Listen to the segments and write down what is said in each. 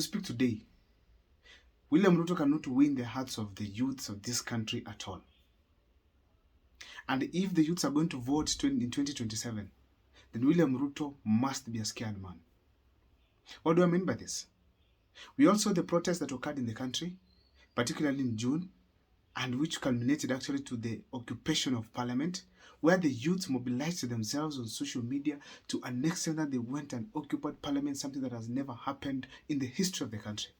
we speak today, William Ruto cannot win the hearts of the youths of this country at all. And if the youths are going to vote in 2027, then William Ruto must be a scared man. What do I mean by this? We all saw the protests that occurred in the country, particularly in June, and which culminated actually to the occupation of parliament, where the youth mobilized themselves on social media to an extent that they went and occupied parliament, something that has never happened in the history of the country.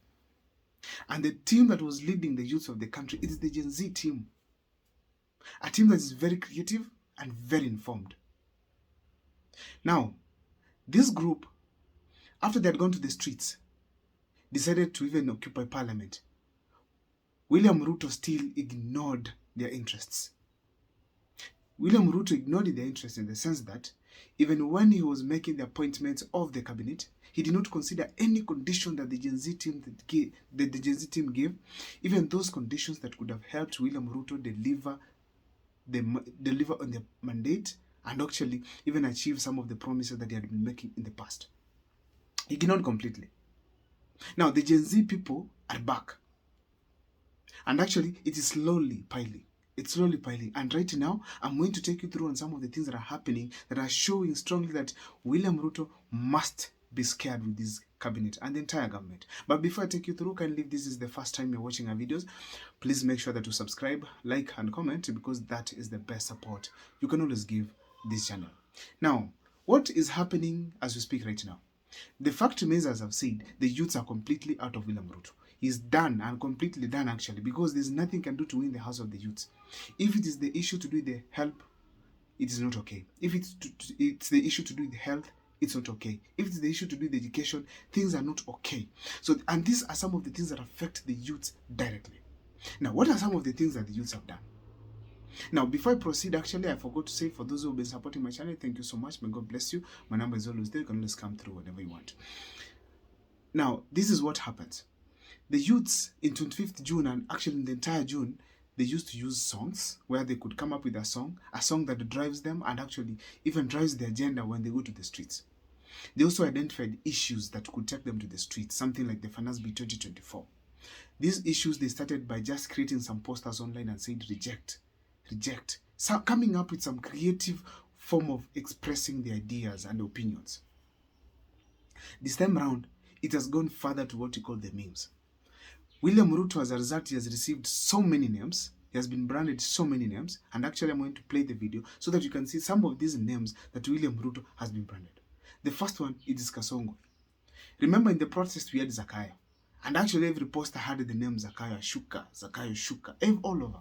And the team that was leading the youth of the country, it is the Gen Z team. A team that is very creative and very informed. Now, this group, after they had gone to the streets, decided to even occupy parliament. William Ruto still ignored their interests. William Ruto ignored their interests in the sense that even when he was making the appointments of the cabinet, he did not consider any condition that the Gen Z team gave, even those conditions that could have helped William Ruto deliver on the mandate and actually even achieve some of the promises that he had been making in the past. He ignored completely. Now, the Gen Z people are back. And actually, it is slowly piling. It's slowly piling. And right now, I'm going to take you through on some of the things that are happening that are showing strongly that William Ruto must be scared with this cabinet and the entire government. But before I take you through, kindly, if this is the first time you're watching our videos, please make sure that you subscribe, like, and comment, because that is the best support you can always give this channel. Now, what is happening as we speak right now? The fact remains, as I've said, the youths are completely out of William Ruto. He's done and completely done actually, because there's nothing can do to win the house of the youths. If it is the issue to do with the help, it is not okay. If it's the issue to do with the health, it's not okay. If it's the issue to do with education, things are not okay. So, and these are some of the things that affect the youths directly. Now, what are some of the things that the youths have done? Now, before I proceed, actually, I forgot to say, for those who have been supporting my channel, thank you so much. May God bless you. My number is always there. You can always come through whenever you want. Now, this is what happens. The youths in 25th June, and actually in the entire June, they used to use songs where they could come up with a song that drives them and actually even drives the agenda when they go to the streets. They also identified issues that could take them to the streets, something like the Finance Bill 2024. These issues, they started by just creating some posters online and saying reject, reject. So coming up with some creative form of expressing the ideas and opinions. This time around, it has gone further to what we call the memes. William Ruto, as a result, he has received so many names. He has been branded so many names. And actually, I'm going to play the video so that you can see some of these names that William Ruto has been branded. The first one is Kasongo. Remember, in the protest, we had Zakayo. And actually, every poster had the name Zakayo Shuka, all over.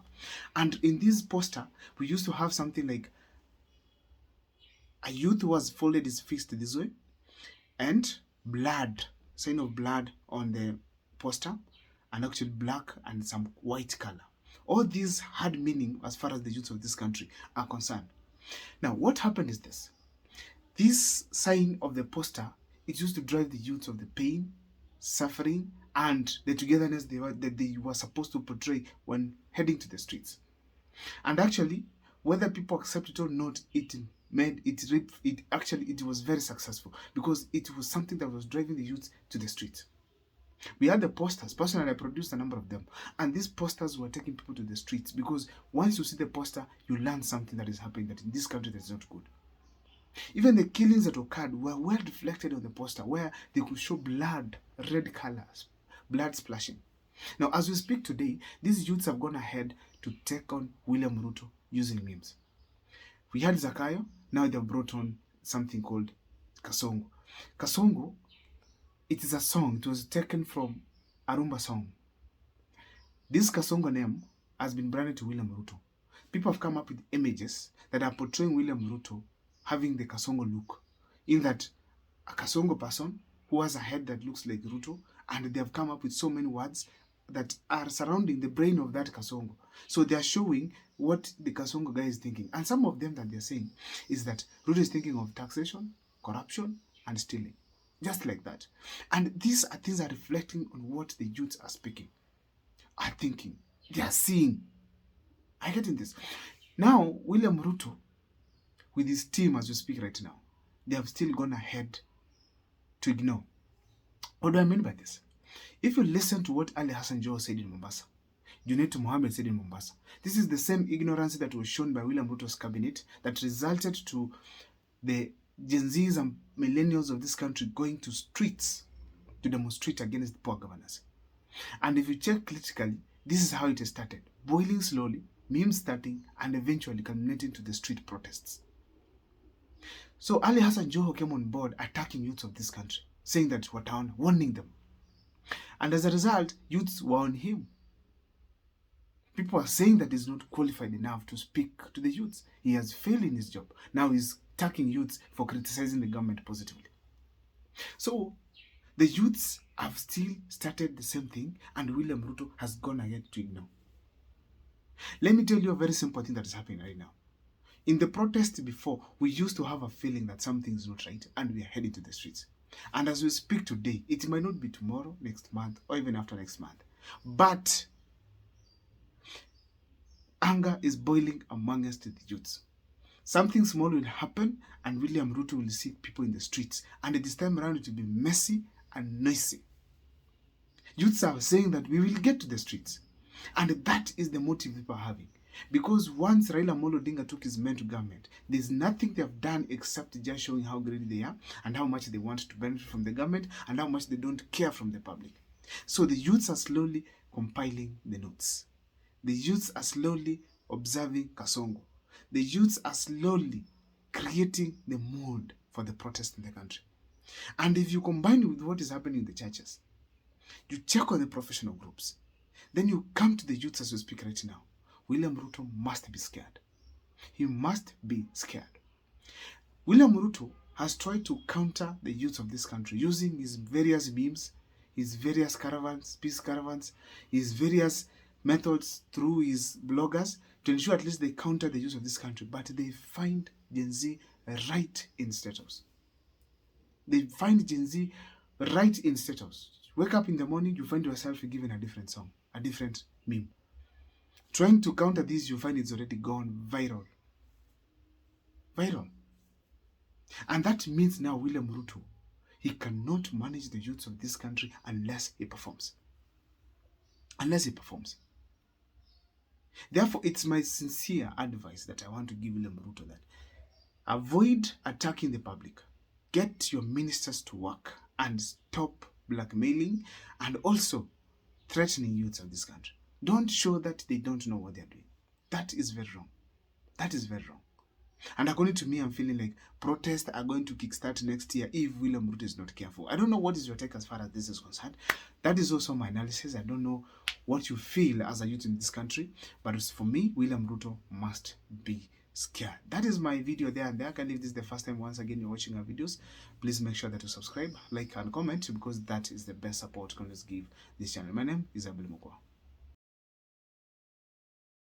And in this poster, we used to have something like a youth who was folded his fist this way, and blood, sign of blood on the poster, and actually black and some white color. All these had meaning as far as the youths of this country are concerned. Now, what happened is this. This sign of the poster, it used to drive the youths of the pain, suffering, and the togetherness that they were supposed to portray when heading to the streets. And actually, whether people accept it or not, it was very successful, because it was something that was driving the youths to the streets. We had the posters. Personally, I produced a number of them. And these posters were taking people to the streets, because once you see the poster, you learn something that is happening that in this country that is not good. Even the killings that occurred were well reflected on the poster, where they could show blood, red colors, blood splashing. Now, as we speak today, these youths have gone ahead to take on William Ruto using memes. We had Zakayo. Now they've brought on something called Kasongo. Kasongo, it is a song. It was taken from a Rumba song. This Kasongo name has been branded to William Ruto. People have come up with images that are portraying William Ruto having the Kasongo look, in that a Kasongo person who has a head that looks like Ruto, and they have come up with so many words that are surrounding the brain of that Kasongo. So they are showing what the Kasongo guy is thinking. And some of them that they're saying is that Ruto is thinking of taxation, corruption, and stealing. Just like that. And these are things that are reflecting on what the youths are speaking, are thinking, they are seeing. Are you getting this? Now, William Ruto, with his team as we speak right now, they have still gone ahead to ignore. What do I mean by this? If you listen to what Ali Hassan Joho said in Mombasa, Junet Mohammed said in Mombasa, this is the same ignorance that was shown by William Ruto's cabinet that resulted to the Gen Zs and millennials of this country going to streets to demonstrate against the poor governance. And if you check critically, this is how it started, boiling slowly, memes starting, and eventually culminating to the street protests. So Ali Hassan Joho came on board attacking youths of this country, saying that we're down, warning them. And as a result, youths were on him. People are saying that he's not qualified enough to speak to the youths. He has failed in his job. Now he's attacking youths for criticizing the government positively. So the youths have still started the same thing, and William Ruto has gone ahead to ignore. Let me tell you a very simple thing that is happening right now. In the protest before, we used to have a feeling that something is not right, and we are heading to the streets. And as we speak today, it might not be tomorrow, next month, or even after next month. But anger is boiling amongst the youths. Something small will happen, and William Ruto will see people in the streets. And this time around, it will be messy and noisy. Youths are saying that we will get to the streets. And that is the motive people are having. Because once Raila Amolo Odinga took his men to government, there's nothing they have done except just showing how greedy they are and how much they want to benefit from the government and how much they don't care from the public. So the youths are slowly compiling the notes. The youths are slowly observing Kasongo. The youths are slowly creating the mood for the protest in the country. And if you combine it with what is happening in the churches, you check on the professional groups, then you come to the youths as we speak right now. William Ruto must be scared. He must be scared. William Ruto has tried to counter the youth of this country using his various memes, his various caravans, peace caravans, his various methods through his bloggers to ensure at least they counter the youth of this country. But they find Gen Z right in status. They find Gen Z right in status. Wake up in the morning, you find yourself given a different song, a different meme. Trying to counter this, you find it's already gone viral. Viral. And that means now William Ruto, he cannot manage the youths of this country unless he performs. Unless he performs. Therefore, it's my sincere advice that I want to give William Ruto that avoid attacking the public. Get your ministers to work and stop blackmailing and also threatening youths of this country. Don't show that they don't know what they're doing. That is very wrong. That is very wrong. And according to me, I'm feeling like protests are going to kickstart next year if William Ruto is not careful. I don't know what is your take as far as this is concerned. That is also my analysis. I don't know what you feel as a youth in this country. But for me, William Ruto must be scared. That is my video there and there. And if this is the first time once again you're watching our videos, please make sure that you subscribe, like and comment because that is the best support you can give this channel. My name is Abel Mukwa.